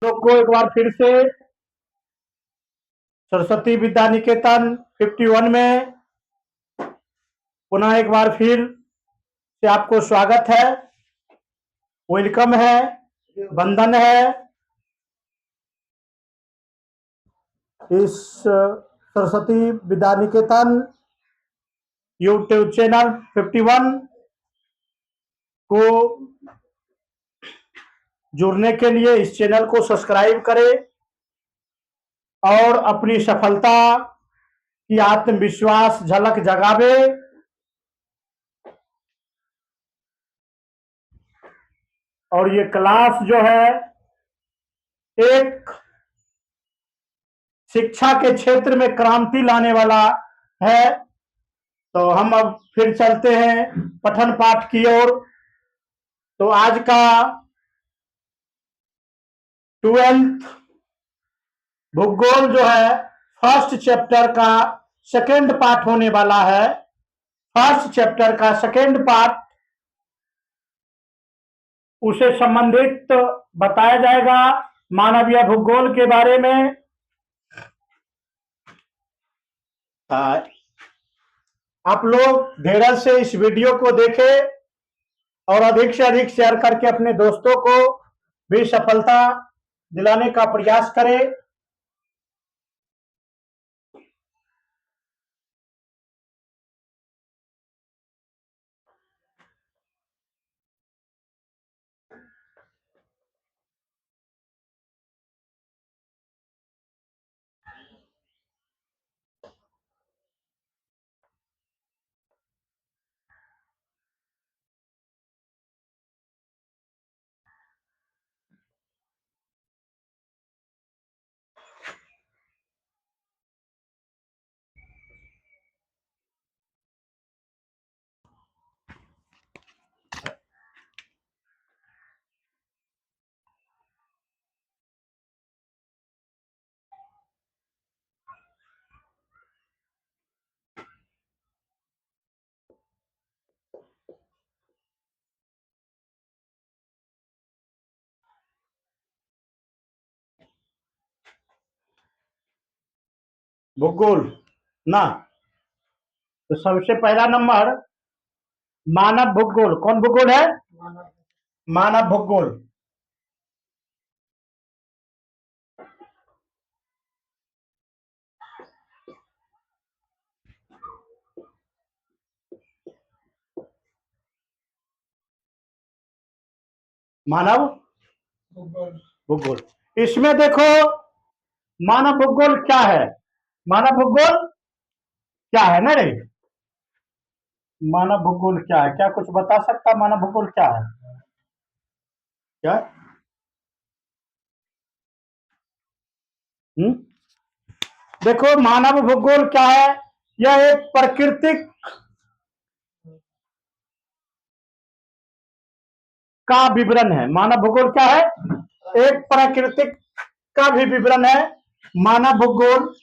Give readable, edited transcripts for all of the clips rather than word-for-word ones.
लोग को एक बार फिर से सरस्वती विद्या निकेतन 51 में पुनः एक बार फिर से आपको स्वागत है, वेलकम है, वंदन है। इस सरस्वती विद्या निकेतन यूट्यूब चैनल 51 को जुड़ने के लिए इस चैनल को सब्सक्राइब करें और अपनी सफलता की आत्मविश्वास झलक जगावे। और ये क्लास जो है एक शिक्षा के क्षेत्र में क्रांति लाने वाला है। तो हम अब फिर चलते हैं पठन पाठ की ओर। तो आज का 12th भूगोल जो है फर्स्ट चैप्टर का सेकेंड पार्ट होने वाला है। फर्स्ट चैप्टर का सेकेंड पार्ट उसे संबंधित बताया जाएगा मानवीय भूगोल के बारे में। आप लोग धैर्य से इस वीडियो को देखें और अधिक से अधिक शेयर करके अपने दोस्तों को भी सफलता दिलाने का प्रयास करें। भूगोल ना, तो सबसे पहला नंबर मानव भूगोल। कौन भूगोल है? मानव भूगोल। मानव भूगोल। इसमें देखो मानव भूगोल क्या है। मानव भूगोल क्या है ना रे? मानव भूगोल क्या है? क्या कुछ बता सकता? मानव भूगोल क्या है? क्या? देखो मानव भूगोल क्या है। यह एक प्राकृतिक का विवरण है। मानव भूगोल क्या है? एक प्राकृतिक का भी विवरण है मानव भूगोल।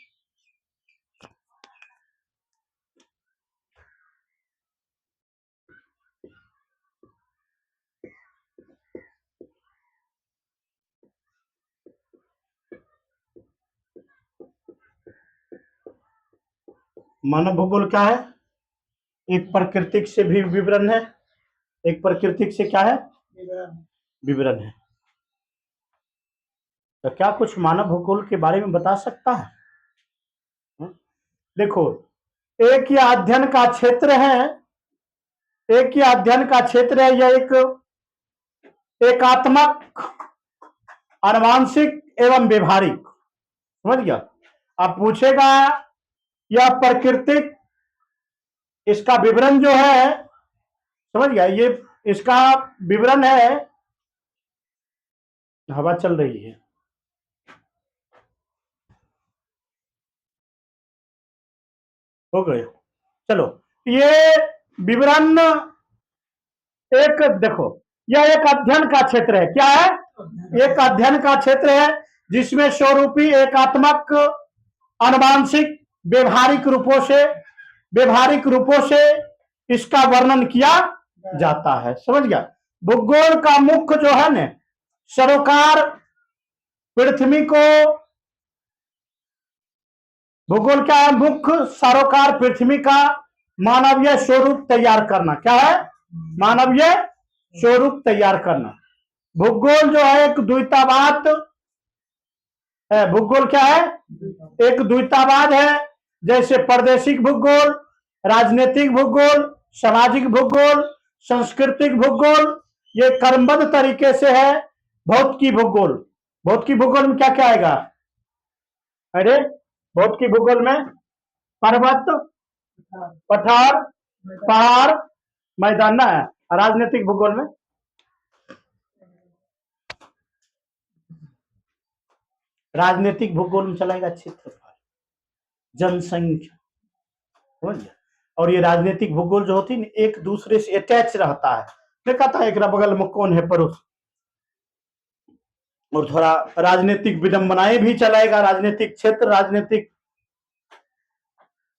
मानव भूगोल क्या है? एक प्राकृतिक से भी विवरण है। एक प्राकृतिक से क्या है? विवरण है। तो क्या कुछ मानव भूगोल के बारे में बता सकता है? देखो, एक ही अध्ययन का क्षेत्र है। एक ही अध्ययन का क्षेत्र है। यह एक एकात्मक, आनुवांशिक एवं व्यवहारिक। समझ गया? अब पूछेगा यह प्राकृतिक, इसका विवरण जो है, समझ गया, ये इसका विवरण है। हवा चल रही है। हो गए। चलो, ये विवरण एक देखो, यह एक अध्ययन का क्षेत्र है। क्या है? एक अध्ययन का क्षेत्र है जिसमें स्वरूपी, एकात्मक, आनुवांशिक, व्यवहारिक रूपों से इसका वर्णन किया जाता है। समझ गया? भूगोल का मुख्य जो है न सरोकार पृथ्वी को भूगोल क्या है? मुख्य सरोकार पृथ्वी का मानवीय स्वरूप तैयार करना। क्या है? मानवीय स्वरूप तैयार करना। भूगोल जो है एक द्वैतावाद है। भूगोल क्या है? एक द्वैतावाद है। जैसे प्रादेशिक भूगोल, राजनीतिक भूगोल, सामाजिक भूगोल, सांस्कृतिक भूगोल, ये क्रमबद्ध तरीके से है। भौतिकी भूगोल, भौतिकी भूगोल में क्या क्या आएगा? अरे भौतिकी भूगोल में पर्वत, पठार, पहाड़, मैदान ना है। राजनीतिक भूगोल में राजनीतिक भूगोल में चलाएगा क्षेत्रफल, जनसंख्या, समझ गया। और ये राजनीतिक भूगोल जो होती है एक दूसरे से अटैच रहता है। मैं कहता है एक बगल में कौन है पड़ोस। और थोड़ा राजनीतिक विडंबनाएं भी चलाएगा, राजनीतिक क्षेत्र, राजनीतिक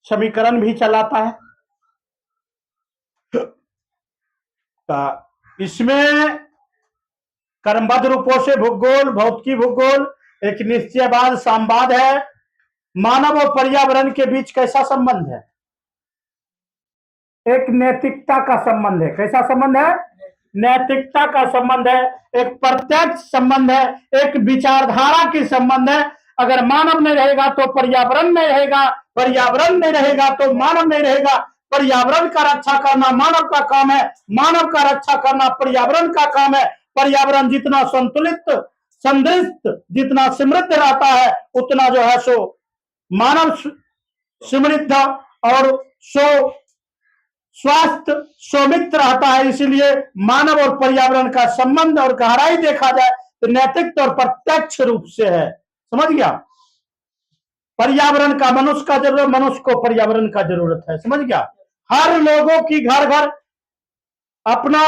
समीकरण भी चलाता है। इसमें क्रमबद्ध रूपों से भूगोल, भौतिकी भूगोल एक निश्चयवाद, सामवाद है। मानव और पर्यावरण के बीच कैसा संबंध है? एक नैतिकता का संबंध है। कैसा संबंध है? नैतिकता का संबंध है। एक प्रत्यक्ष संबंध है, एक विचारधारा की संबंध है। अगर मानव नहीं रहेगा तो पर्यावरण नहीं रहेगा, पर्यावरण नहीं रहेगा तो मानव नहीं रहेगा। पर्यावरण का रक्षा करना मानव का काम है, मानव का रक्षा करना पर्यावरण का काम है। पर्यावरण जितना संतुलित, समृद्ध, जितना समृद्ध रहता है उतना जो है सो मानव समृद्ध और सो स्वास्थ्य सौमित्र रहता है। इसलिए मानव और पर्यावरण का संबंध और गहराई देखा जाए तो नैतिक और प्रत्यक्ष रूप से है। समझ गया? पर्यावरण का मनुष्य का जरूरत, मनुष्य को पर्यावरण का जरूरत है। समझ गया? हर लोगों की घर घर अपना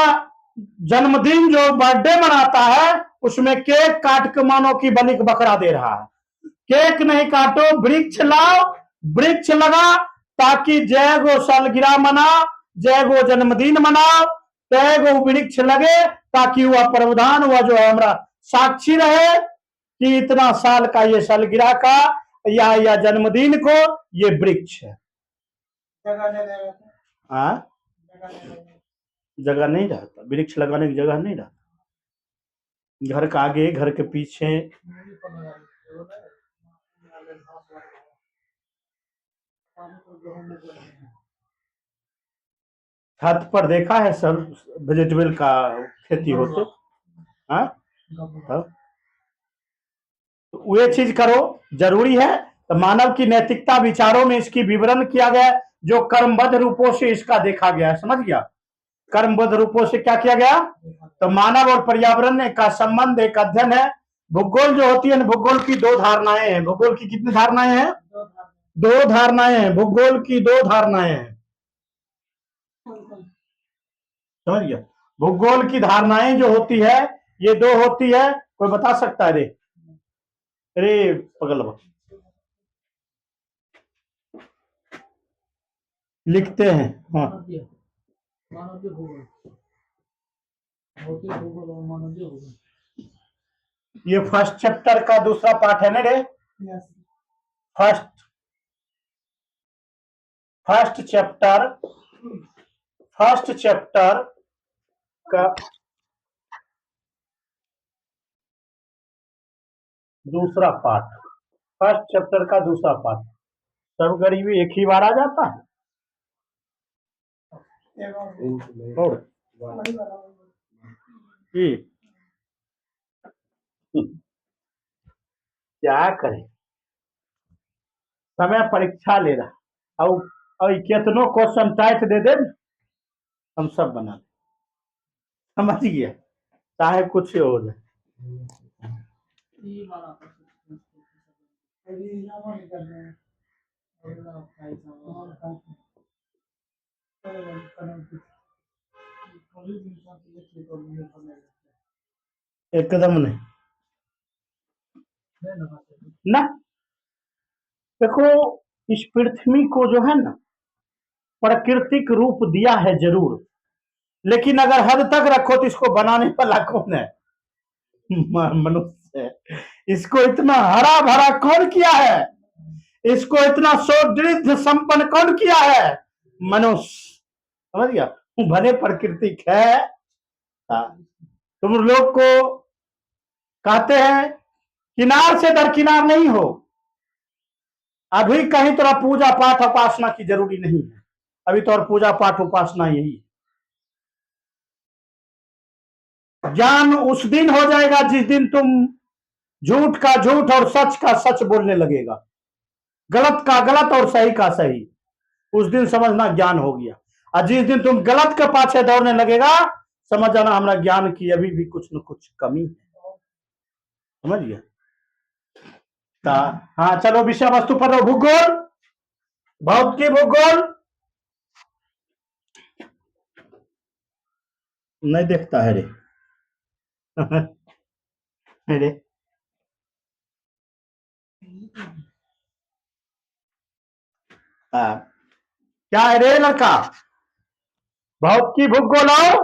जन्मदिन जो बर्थडे मनाता है उसमें केक काट के मानो की बनिक बकरा दे रहा है। केक नहीं काटो, वृक्ष लाओ, वृक्ष लगा, ताकि जय गो सालगिरह मनाओ, जय गो जन्मदिन मनाओ, जय गो वृक्ष लगे, ताकि वह प्रावधान हुआ जो है हमारा साक्षी रहे कि इतना साल का ये सालगिरह का या जन्मदिन को ये वृक्ष है। जगह नहीं रहता, वृक्ष लगाने की जगह नहीं रहता। घर के आगे, घर के पीछे छत पर देखा है सब वेजिटेबल का खेती होते। हाँ, तो ये चीज करो, जरूरी है। तो मानव की नैतिकता विचारों में इसकी विवरण किया गया, जो कर्मबद्ध रूपों से इसका देखा गया है। समझ गया? कर्मबद्ध रूपों से क्या किया गया? तो मानव और पर्यावरण का संबंध एक अध्ययन है। भूगोल जो होती है, भूगोल की दो धारणाएं हैं। भूगोल की कितनी धारणाएं हैं? दो धारणाएं हैं। भूगोल की दो धारणाएं हैं। समझ गया? भूगोल की धारणाएं जो होती है ये दो होती है। कोई बता सकता है? अरे पगल लिखते हैं। हाँ, ये फर्स्ट चैप्टर का दूसरा पार्ट है ना रे? फर्स्ट चैप्टर का दूसरा पार्ट, फर्स्ट चैप्टर का दूसरा पार्ट। सब गरीबी एक ही बार आ जाता है। और क्या करें, समय परीक्षा ले रहा और कितनों क्वेश्चन टाइट दे दे हम सब बना दे। समझ गया? चाहे कुछ हो जाए। एकदम नहीं ना। देखो, इस पृथ्वी को जो है ना प्राकृतिक रूप दिया है जरूर, लेकिन अगर हद तक रखो तो इसको बनाने वाला कौन है? मनुष्य है। इसको इतना हरा भरा कौन किया है? इसको इतना सौदृढ़ संपन्न कौन किया है? मनुष्य। समझ गया? भले प्राकृतिक है। तुम लोग को कहते हैं किनार से दरकिनार नहीं हो। अभी कहीं तरह पूजा पाठ उपासना की जरूरी नहीं है। अभी तो और पूजा पाठ उपासना यही है। ज्ञान उस दिन हो जाएगा जिस दिन तुम झूठ का झूठ और सच का सच बोलने लगेगा, गलत का गलत और सही का सही। उस दिन समझना ज्ञान हो गया। और जिस दिन तुम गलत के पाछे दौड़ने लगेगा, समझ जाना हमारा ज्ञान की अभी भी कुछ न कुछ कमी है। समझ गया? हाँ चलो विषय वस्तु पर भूगोल, भौतिकी भूगोल नहीं देखता है रे। रे क्या है रे लड़का? भौतिकी भूगोल और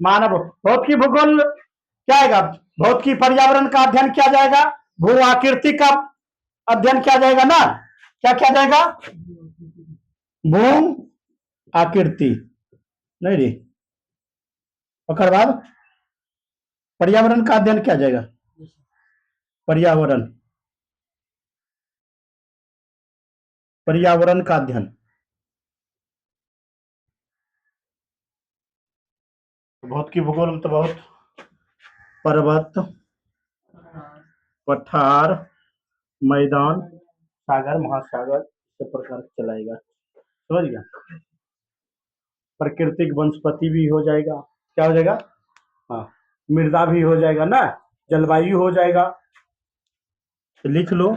मानव। भौतिकी भूगोल क्या आएगा? भौतिकी पर्यावरण का अध्ययन किया जाएगा, भू आकृति का अध्ययन किया जाएगा ना। क्या किया जाएगा? भू आकृति नहीं रे। और बाद पर्यावरण का अध्ययन किया जाएगा। पर्यावरण, पर्यावरण का अध्ययन। भौतिकी भूगोल में तो बहुत पर्वत, पठार, मैदान, सागर, महासागर इस प्रकार चलाएगा। समझ गया? प्राकृतिक वनस्पति भी हो जाएगा। क्या हो जाएगा? हाँ, मृदा भी हो जाएगा ना, जलवायु हो जाएगा। तो लिख लो।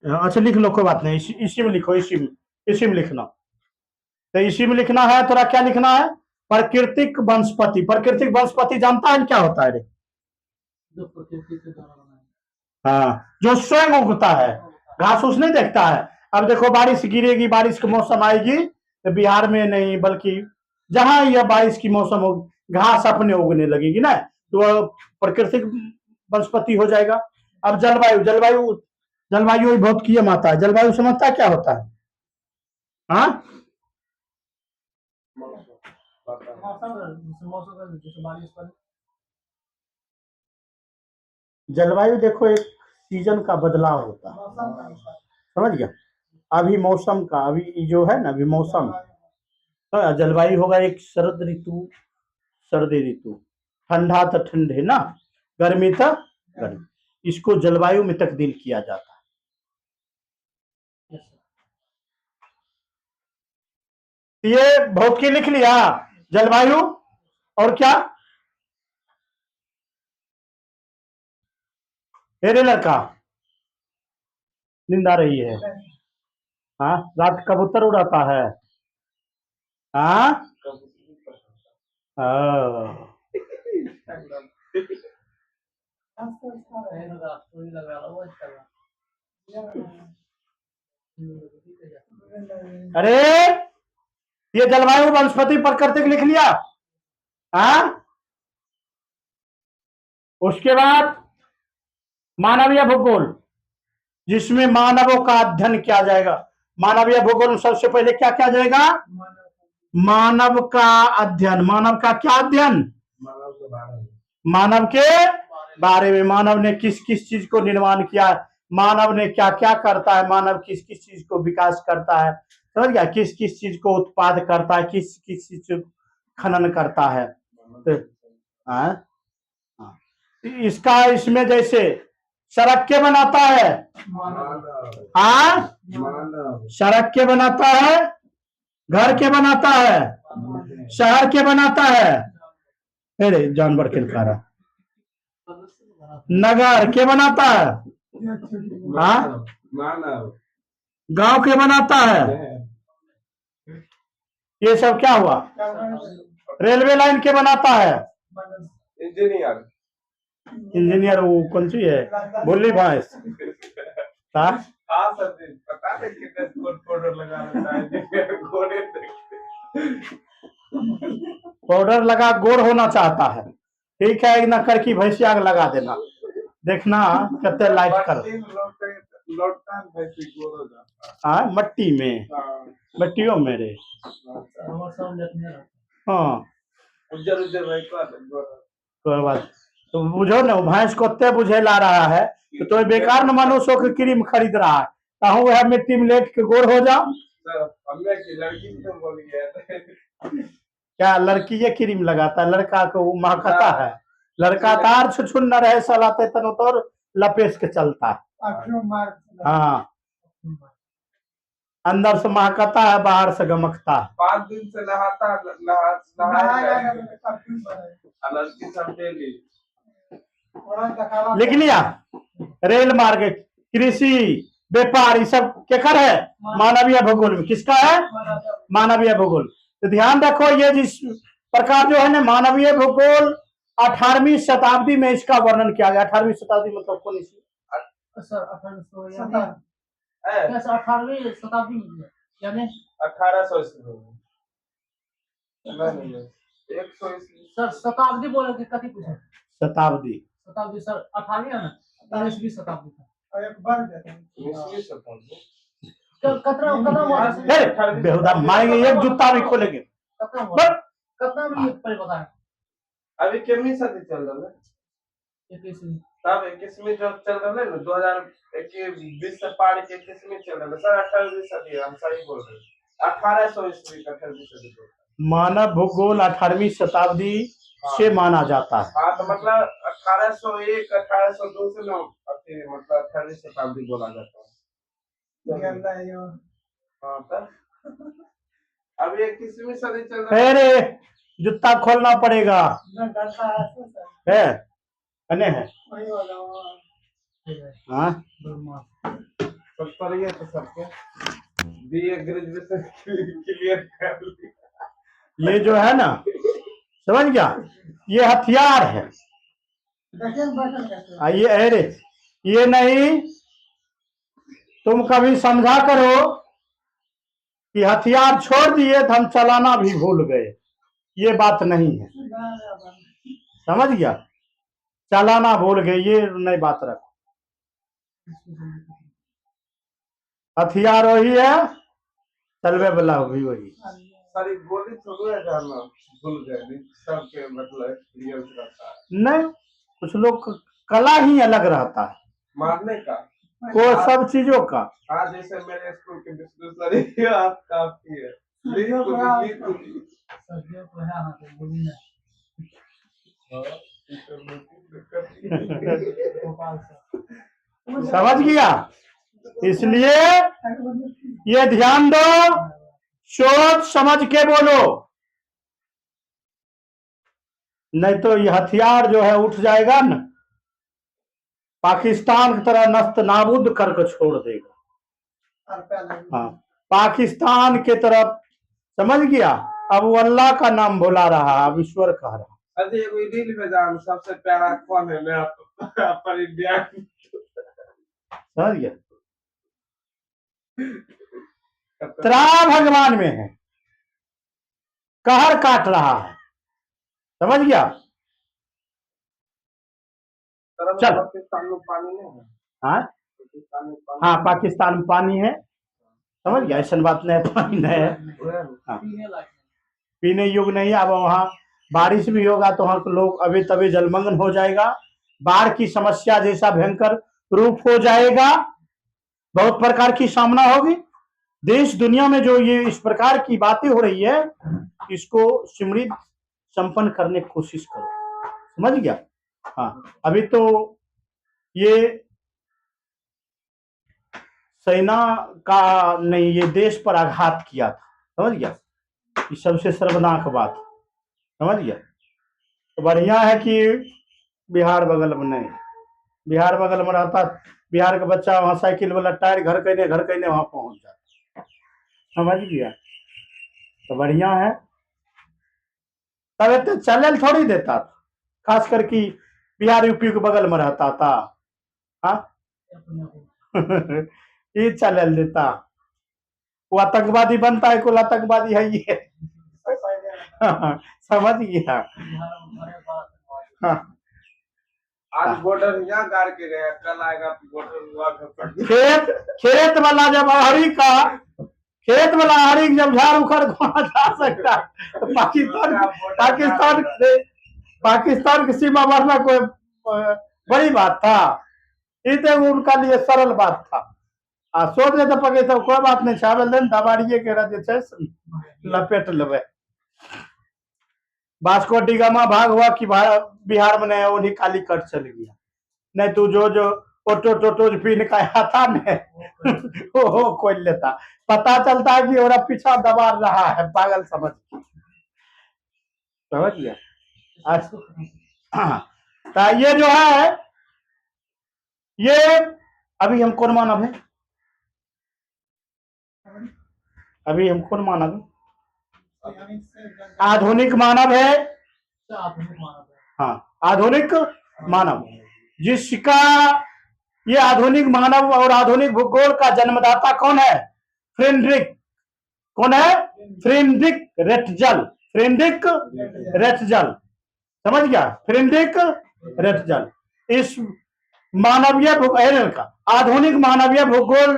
अच्छा लिख लो, कोई बात नहीं, इसी में लिखो, इसी में लिखना। तो इसी में लिखना है। थोड़ा क्या लिखना है? प्राकृतिक वनस्पति। प्राकृतिक वनस्पति जानता है क्या होता है रे? हाँ, जो स्वयं उगता है, घास फूस नहीं देखता है। अब देखो बारिश गिरेगी, बारिश का मौसम आएगी तो बिहार में नहीं बल्कि जहां यह बारिश की मौसम हो, घास अपने उगने लगेगी ना, तो प्राकृतिक वनस्पति हो जाएगा। अब जलवायु, जलवायु जलवायु बहुत किए माता है। जलवायु समझता है क्या होता है? हाँ, जलवायु देखो एक सीजन का बदलाव होता है। समझ गया? अभी मौसम का, अभी जो है ना, अभी मौसम, जलवायु होगा एक शरद ऋतु, सर्दी ऋतु, ठंडा तो ठंडे ना, गर्मी तो गर्मी। इसको जलवायु में तब्दील किया जाता है। ये भौतिकी लिख लिया, जलवायु और क्या? मेरे लड़का नींद आ रही है? हाँ, रात कबूतर उड़ाता है। हाँ, अरे ये जलवायु वनस्पति प्राकृतिक लिख लिया। हाँ, उसके बाद मानवीय भूगोल, जिसमें मानवों का अध्ययन किया जाएगा। मानवीय भूगोल में सबसे पहले क्या किया जाएगा? मानव का अध्ययन। मानव का क्या अध्ययन? मानव के बारे में। मानव ने किस किस चीज को निर्माण किया, मानव ने क्या क्या करता है, मानव किस किस चीज को विकास करता है, समझ गया? किस किस चीज को उत्पाद करता है, किस किस चीज को खनन करता है। तो इसका, इसमें जैसे सड़क के बनाता है, हाँ, सड़क के बनाता है, घर के बनाता है, शहर के बनाता है, अरे जानवर के रहा, नगर के बनाता है, हाँ, गांव के बनाता है। ये सब क्या हुआ? रेलवे लाइन के बनाता है, इंजीनियर। इंजीनियर वो कौन सी है? बोली भैंस। पता नहीं कितने पाउडर लगा पाउडर लगा गोर होना चाहता है। ठीक है, एक नक्कर की भैंसी आग लगा देना, देखना कितने लाइट कर। हाँ मट्टी में, मट्टियों में रे। हाँ कोई बात तो बुझो न, भैंस को ते बुझे ला रहा है तो बेकार न मनुष्यों की क्रीम खरीद रहा है, ताहू वह मिट्टी में लेट के गोर हो जाओ। क्या लड़की ये क्रीम लगाता है, लड़का को महकता है, लड़का तार छुछुन न रहे सलाते तन तो लपेट के चलता है। हाँ अंदर से महकता है, बाहर से गमकता है। 5 दिन से नहाता लिख लिया। रेल मार्ग, कृषि, व्यापार, ये सब केकर है, मानवीय भूगोल में। किसका है, मानवीय भूगोल। तो ध्यान रखो, ये जिस प्रकार जो है ना मानवीय भूगोल 18वीं शताब्दी में इसका वर्णन किया गया। 18वीं शताब्दी मतलब कौन सी? सर 18वीं शताब्दी यानी 1800 ईस्वी नहीं 100 ईस्वी। सर शताब्दी बोले कि कथी पूछे? शताब्दी शताब्दी सर 18वीं है ना, 19वीं शताब्दी था। एक बार 19वीं शताब्दी कितना बेहुदा मारेंगे, एक जूता भी खोलेंगे। कितना में ये पहले बताएं। अभी कितनी सदी चल रहा है? 21वीं। तब 21वीं जो चल रहा है ना, 2021 से पार के 21वीं चल रहा है सर। 18वीं सदी हम सही बोल रहे हैं, 1800 ईस्वी का 18वीं सदी। मानव भूगोल 18वीं शताब्दी से माना जाता है। हाँ तो मतलब 1801 1802 से ना मतलब 18वीं शताब्दी बोला जाता है। हाँ तब अभी 21वीं सदी चल रहा है। अरे जूता खोलना पड़ेगा है है हाँ सब पढ़िए तो सबके बीए ग्रेजुएशन क्लियर कर लिया। ये जो है ना समझ गया, ये हथियार है। ये अरे ये नहीं, तुम कभी समझा करो कि हथियार छोड़ दिए तो हम चलाना भी भूल गए, ये बात नहीं है। समझ गया, चलाना भूल गए ये नई बात रखो। हथियार वही है, चलवे वाला भी वही। सारी गोली थोड़ी है जाना भूल गए, सबके मतलब एक्सपीरियंस रहता है। नहीं, कुछ लोग कला ही अलग रहता है मारने का, वो सब चीजों का। हाँ जैसे मेरे स्कूल के विष्णु सर आप काफी है। समझ गया, इसलिए ये ध्यान दो, सोच समझ के बोलो, नहीं तो ये हथियार जो है उठ जाएगा ना, पाकिस्तान की तरह नस्त नाबूद करके छोड़ देगा। हाँ पाकिस्तान के तरफ, समझ गया। अब वो अल्लाह का नाम भुला रहा, अब ईश्वर कह रहा। अरे कोई रील में जान सबसे प्यारा कौन है, मैं पर इंडिया समझ गया, त्रा भगवान में है, कहर काट रहा है। समझ गया, चल पाकिस्तान में पानी नहीं है। हाँ पाकिस्तान में पानी है, समझ गया, ऐसा बात नहीं, पानी नहीं है। हाँ पीने योग्य नहीं। अब वहाँ बारिश भी होगा तो वहाँ के लोग अभी तभी जलमग्न हो जाएगा, बाढ़ की समस्या जैसा भयंकर रूप हो जाएगा, बहुत प्रकार की सामना होगी। देश दुनिया में जो ये इस प्रकार की बातें हो रही है, इसको समृद्ध संपन्न करने की कोशिश करो। समझ गया। हाँ अभी तो ये सेना का नहीं, ये देश पर आघात किया था। समझ गया, ये सबसे शर्मनाक बात। समझ गया, तो बढ़िया है कि बिहार बगल में नहीं, बिहार बगल में रहता, बिहार का बच्चा वहाँ साइकिल वाला टायर घर कहने वहां पहुंच जाता। समझ गया, तो बढ़िया है। तब तो चैनल थोड़ी देता था, खास करके बिहार यूपी के बगल में रहता था। हाँ ये चैनल देता, वो आतंकवादी बनता है, कुल आतंकवादी है ये। समझ गया। हाँ आज बॉर्डर यहाँ गाड़ के गया, कल आएगा बॉर्डर हुआ घर पर। खेत वाला जब हरी का खेत वाला हरी जब झाड़ उखड़ घुमा जा सकता है, तो पाकिस्तान की सीमा बढ़ना कोई बड़ी बात था। ये तो उनका लिए सरल बात था। आ सोच रहे पाकिस्तान कोई बात नहीं छावल दिन दबाड़िए के जे लपेट लेवे। बास्को डिगामा भाग हुआ कि बिहार में नहीं, उन्हीं काली कट चल गया। नहीं तू जो ऑटो टोटो पीन का आता न वो खोल लेता, पता चलता है कि ओरा पीछा दबा रहा है, पागल समझ गया। अच्छा ये जो है ये अभी हम कौन मानव है, अभी हम कौन मानव है? आधुनिक मानव है। हाँ आधुनिक मानव, जिसका ये आधुनिक मानव और आधुनिक भूगोल का जन्मदाता कौन है? फ्रेडरिक। कौन है? Frederick Ratzel. फ्रेडरिक रेटजल, समझ गया? Frederick Ratzel. इस मानवीय भूगोल का आधुनिक मानवीय भूगोल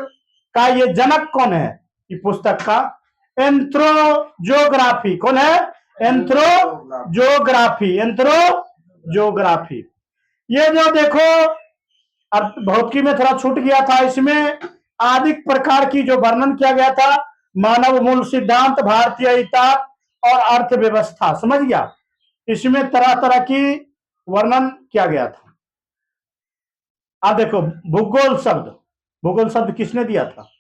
का ये जनक कौन है? ये पुस्तक का एंथ्रोजोग्राफी। कौन है? एंथ्रोजोग्राफी। एंथ्रोजोग्राफी। ये जो देखो अब भौतिकी में थोड़ा छूट गया था, इसमें आदिक प्रकार की जो वर्णन किया गया था, मानव मूल सिद्धांत, भारतीयता और अर्थव्यवस्था, समझ गया? इसमें तरह तरह की वर्णन किया गया था। आप देखो भूगोल शब्द किसने दिया था?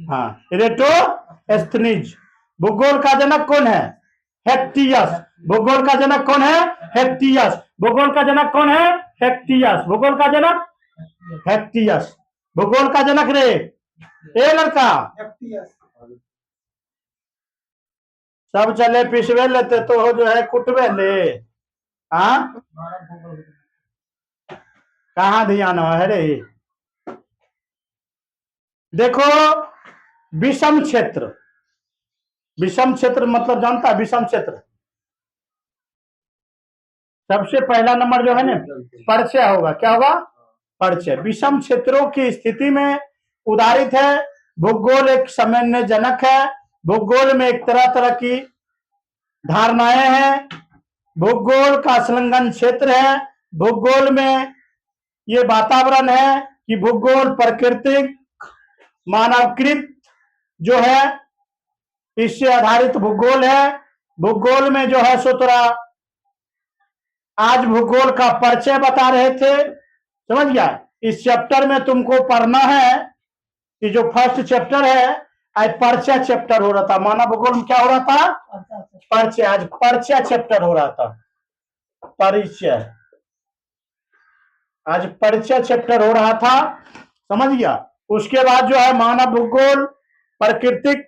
हाँ इरेटोस्थनीज। भूगोल का जनक कौन है? हेक्टियस। भूगोल का जनक कौन है? हेक्टियस। भूगोल का जनक कौन है? हेक्टियस। भूगोल का जनक हेक्टियस। भूगोल का जनक रे ए लड़का सब चले पिसवे लेते तो हो जो है कुटवे ले। हाँ कहाँ ध्यान है रे? देखो विषम क्षेत्र, विषम क्षेत्र मतलब जानता है? विषम क्षेत्र सबसे पहला नंबर जो है ना परिचय होगा। क्या होगा? परिचय। विषम क्षेत्रों की स्थिति में उदाहरित है। भूगोल एक सामान्य जनक है। भूगोल में एक तरह तरह की धारणाएं हैं। भूगोल का संलग्न क्षेत्र है। भूगोल में ये वातावरण है कि भूगोल प्राकृतिक मानवकृत जो है इससे आधारित भूगोल है। भूगोल में जो है सो थोड़ा आज भूगोल का परिचय बता रहे थे, समझ गया? इस चैप्टर में तुमको पढ़ना है कि जो फर्स्ट चैप्टर है आज परिचय चैप्टर हो रहा था। मानव भूगोल में क्या हो रहा था? परिचय। आज परिचय चैप्टर हो रहा था। परिचय, आज परिचय चैप्टर हो रहा था, समझ गया? उसके बाद जो है मानव भूगोल, प्राकृतिक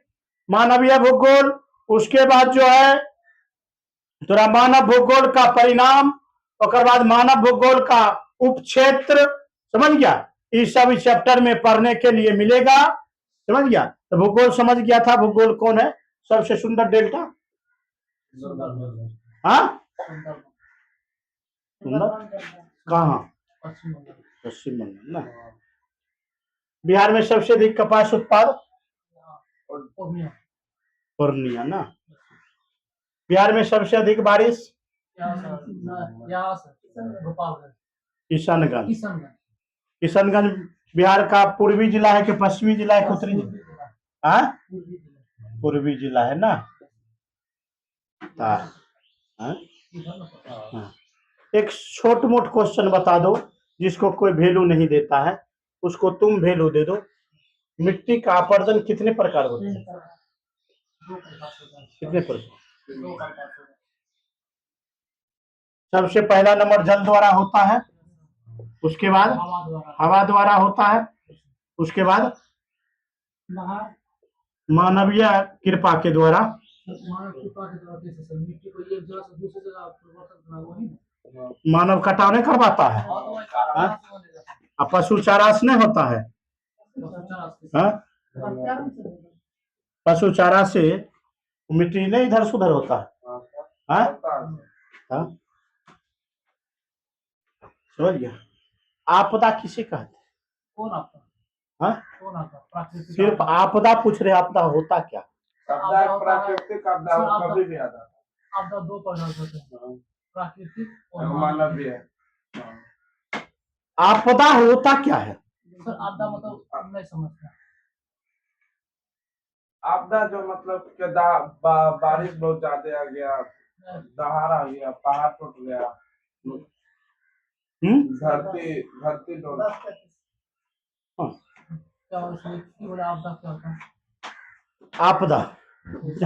मानवीय भूगोल, उसके बाद जो है थोड़ा मानव भूगोल का परिणाम, और बाद मानव भूगोल का उपक्षेत्र, समझ गया? इस सब इस चैप्टर में पढ़ने के लिए मिलेगा, समझ गया? तो भूगोल समझ गया था। भूगोल कौन है? सबसे सुंदर डेल्टा। हाँ सुंदर कहाँ? पश्चिम बंगाल ना। बिहार में सबसे अधिक कपास उत्पाद पूर्णिया ना। बिहार में सबसे अधिक बारिश किशनगंज। किशनगंज बिहार का पूर्वी जिला है कि पश्चिमी जिला है? उत्तरी जिला? पूर्वी जिला है ना। हाँ? एक छोट मोट क्वेश्चन बता दो जिसको कोई वैल्यू नहीं देता है, उसको तुम वैल्यू दे दो। मिट्टी का आपर्जन कितने प्रकार होते हैं? कितने प्रकार? सबसे पहला नंबर जल द्वारा होता है, उसके बाद हवा द्वारा होता है, उसके बाद मानवीय कृपा के द्वारा। मानव कटाव नहीं करवाता है, पशु चारास नहीं होता है। पशु चारा से मिट्टी नहीं इधर सुधर होता है। हाँ पता है। हाँ, समझ गया। आपदा किसे कहते हैं? कौन आपका हाँ, कौन आपका प्राकृतिक सिर्फ आपदा पूछ रहे, आपदा होता क्या? आपदा एक प्राकृतिक आपदा वो आपदा- कभी भी आता है। आपदा दो प्रकार से होते हैं, प्राकृतिक और एक मानवीय है। हाँ। आपदा होता क्या है? सर आपदा मतलब नहीं समझता। आपदा जो मतलब कि बारिश बहुत ज्यादा आ गया, दहाड़ आ गया, पहाड़ टूट गया, धरती धरती डोल। हाँ, क्या उसमें की बोला आपदा क्या होता है? आपदा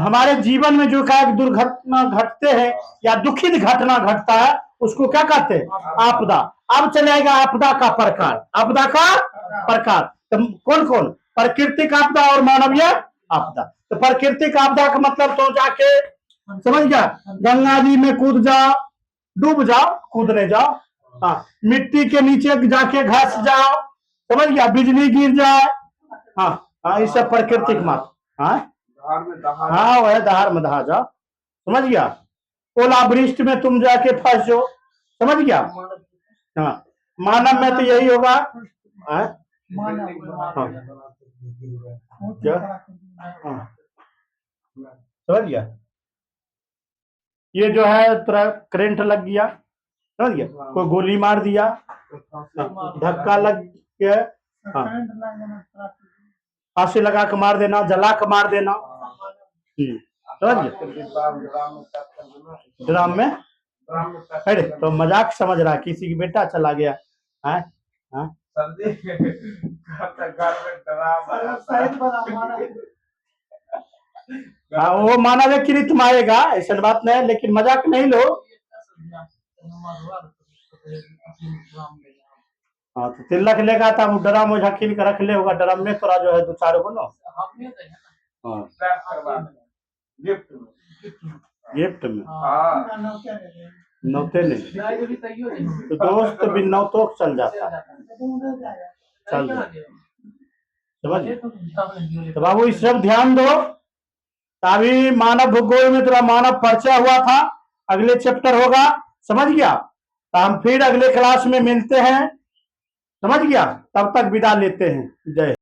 हमारे जीवन में जो का दुर्घटना घटते हैं या दुखित घटना घटता है उसको क्या कहते हैं? आपदा। अब चलेगा आपदा का प्रकार। आपदा का प्रकार तो कौन कौन? प्राकृतिक आपदा और मानवीय आपदा। तो प्राकृतिक आपदा का मतलब तो जाके समझ गया, गंगा जी में कूद जाओ, डूब जाओ, कूदने जाओ, हाँ, मिट्टी के नीचे जाके घस जाओ, समझ गया, बिजली गिर जाए, हाँ हाँ, ये सब प्राकृतिक मात, हाँ दहाड़ में दहाड़। हाँ, वह दहाड़ में दहा जाओ, समझ गया। ओलावृष्टि में तुम जाके फंस जाओ, समझ गया। हाँ, मानव में तो यही होगा, हाँ क्या, हाँ, समझ गया। ये जो है तेरा करंट लग गया, समझ गया, कोई गोली मार दिया, धक्का लग गया, हाँ, फांसी लगा के मार देना, जला के मार देना, समझ गया। ड्राम में, अरे तो मजाक समझ रहा, किसी की बेटा चला गया है, हाँ सर जी, घर में ड्राम हाँ, वो मानव के लिए तुम आएगा, ऐसा बात नहीं है, लेकिन मजाक नहीं लो। हाँ, तो तिलक लेगा तब ड्रम में झकील के रख ले होगा, ड्रम में तोरा जो है दो चार गो ना, हाँ, गिफ्ट में। गिफ्ट में हाँ, नौते नहीं, तो दोस्त भी नौतों चल जाता है, चल जाता, समझ गए? तो बाबू इस सब ध्यान दो। अभी मानव भूगोल में तेरा मानव परिचय हुआ था, अगले चैप्टर होगा, समझ गया। तो हम फिर अगले क्लास में मिलते हैं, समझ गया। तब तक विदा लेते हैं, जय।